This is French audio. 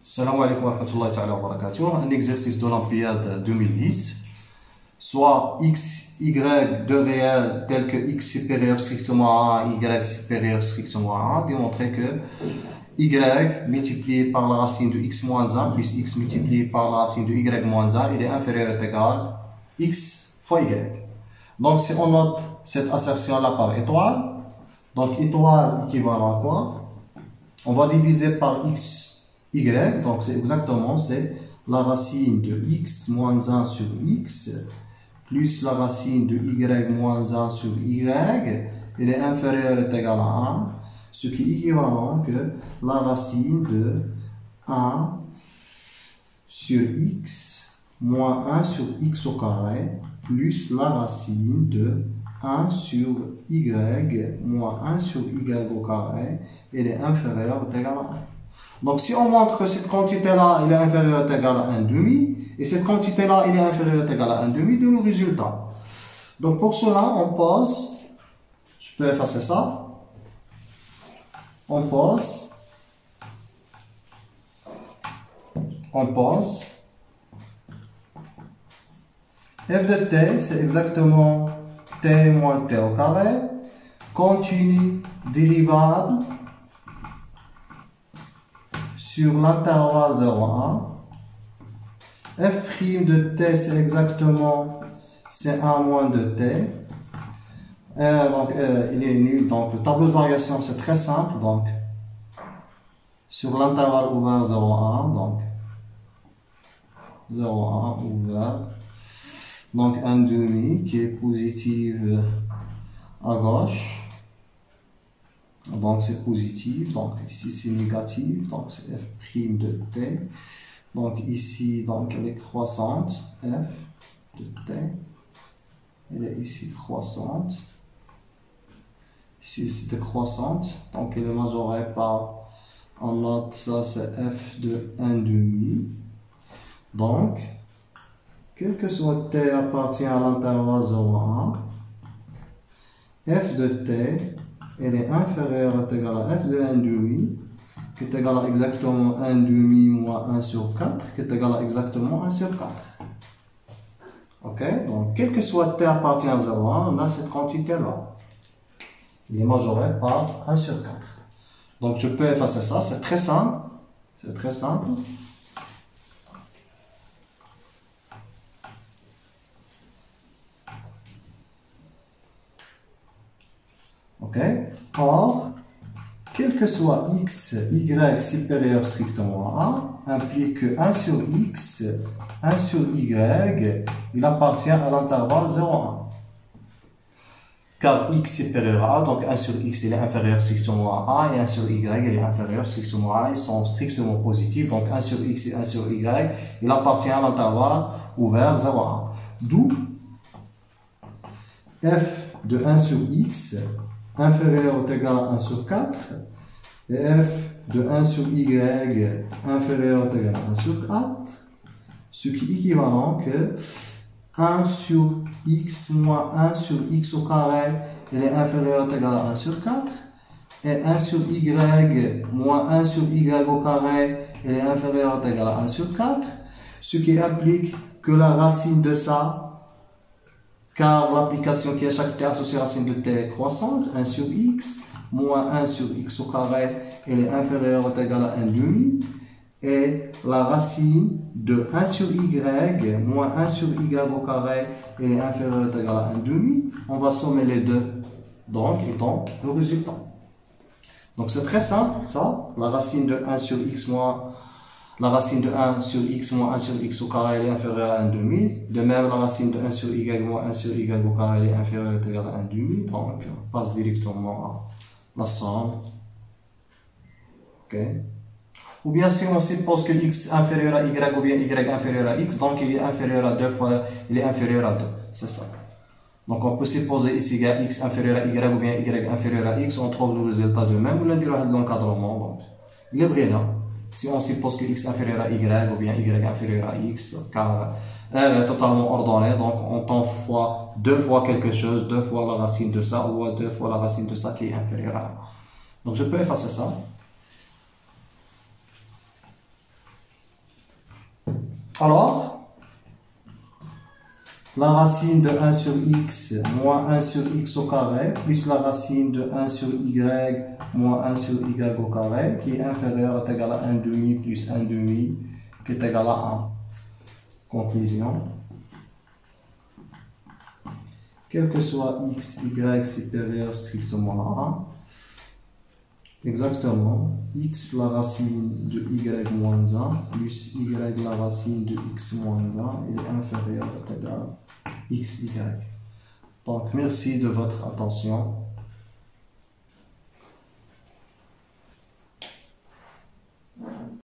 Salam alaikum wa rahmatullahi ta'ala wa barakatuh. Un exercice de l'Olympiade 2010. Soit x, y, deux réels tels que x supérieur strictement à 1, y supérieur strictement à 1, démontrer que y multiplié par la racine de x moins 1 plus x multiplié par la racine de y moins 1, il est inférieur ou égal x fois y. Donc si on note cette assertion-là par étoile, donc étoile équivalent à quoi? On va diviser par x, y, donc c'est exactement la racine de x moins 1 sur x plus la racine de y moins 1 sur y, il est inférieur ou égal à 1, ce qui est équivalent que la racine de 1 sur x moins 1 sur x au carré plus la racine de 1 sur y moins 1 sur y au carré, il est inférieur ou égal à 1. Donc si on montre que cette quantité-là, il est inférieur ou égal à 1,5, et cette quantité-là, il est inférieur ou égal à 1,5, de le résultat. Donc pour cela, on pose, je peux effacer ça, on pose f de t, c'est exactement t moins t au carré, continu dérivable sur l'intervalle 0,1. F' de t, c'est exactement C1 moins de t. Donc, il est nul. Donc, le tableau de variation, c'est très simple. Donc, sur l'intervalle ouvert 0,1, donc 0,1 ouvert. Donc, 1,5 qui est positive à gauche. Donc, c'est positif. Donc, ici, c'est négatif. Donc, c'est f' de t. Donc, ici, donc, elle est croissante. F de t. Elle est ici croissante. Ici, c'est décroissante. Donc, elle est majorée par, on note ça, c'est f de 1,5. Donc, quel que soit t appartient à l'intervalle 0,1, f de t, elle est inférieure ou égale à f de 1,5, qui est égal à exactement 1,5 moins 1 sur 4, qui est égal à exactement 1 sur 4. Ok? Donc, quel que soit t appartient à 0,1, on a cette quantité-là. Il est majoré par 1 sur 4. Donc, je peux effacer ça, c'est très simple. C'est très simple. Ok? Or, quel que soit x, y supérieur strictement à 1, implique que 1 sur x, 1 sur y, il appartient à l'intervalle 0,1. Car x supérieur à 1, donc 1 sur x, il est inférieur strictement à 1, et 1 sur y, il est inférieur strictement à 1, ils sont strictement positifs. Donc 1 sur x et 1 sur y, il appartient à l'intervalle ouvert 0,1. D'où f de 1 sur x inférieur ou égal à 1 sur 4, et f de 1 sur y inférieur ou égal à 1 sur 4, ce qui est équivalent que 1 sur x moins 1 sur x au carré, il est inférieur ou égal à 1 sur 4, et 1 sur y moins 1 sur y au carré, il est inférieur ou égal à 1 sur 4, ce qui implique que la racine de ça, car l'application qui est à chaque t associée racine de t croissante, 1 sur x, moins 1 sur x au carré, elle est inférieure ou égale à 1,5. Et la racine de 1 sur y, moins 1 sur y au carré, elle est inférieure ou égale à 1,5. On va sommer les deux, donc ils donnent le résultat. Donc c'est très simple, ça. La racine de 1 sur x moins la racine de 1 sur x moins 1 sur x au carré est inférieure à 1,5. De même, la racine de 1 sur y moins 1 sur y au carré est inférieure ou égale à 1,5. Donc, on passe directement à la somme. Ok. Ou bien si on suppose que x est inférieur à y ou bien y inférieur à x, donc il est inférieur à 2 fois, il est inférieur à 2. C'est ça. Donc on peut supposer ici qu'il y a x inférieur à y ou bien y inférieur à x, on trouve le résultat de même. On a dit l'encadrement. Donc, il est brillant. Si on suppose que x est inférieur à y ou bien y inférieur à x, car R est totalement ordonné, donc on tend deux fois quelque chose, deux fois la racine de ça, ou deux fois la racine de ça qui est inférieure à 1. Donc je peux effacer ça. Alors, la racine de 1 sur x moins 1 sur x au carré, plus la racine de 1 sur y moins 1 sur y au carré, qui est inférieur est égal à 1 demi plus 1 demi, qui est égal à 1. Conclusion. Quel que soit x, y supérieur strictement à 1, exactement, x la racine de y moins 1 plus y la racine de x moins 1 est inférieur ou égal à xy. Donc merci de votre attention.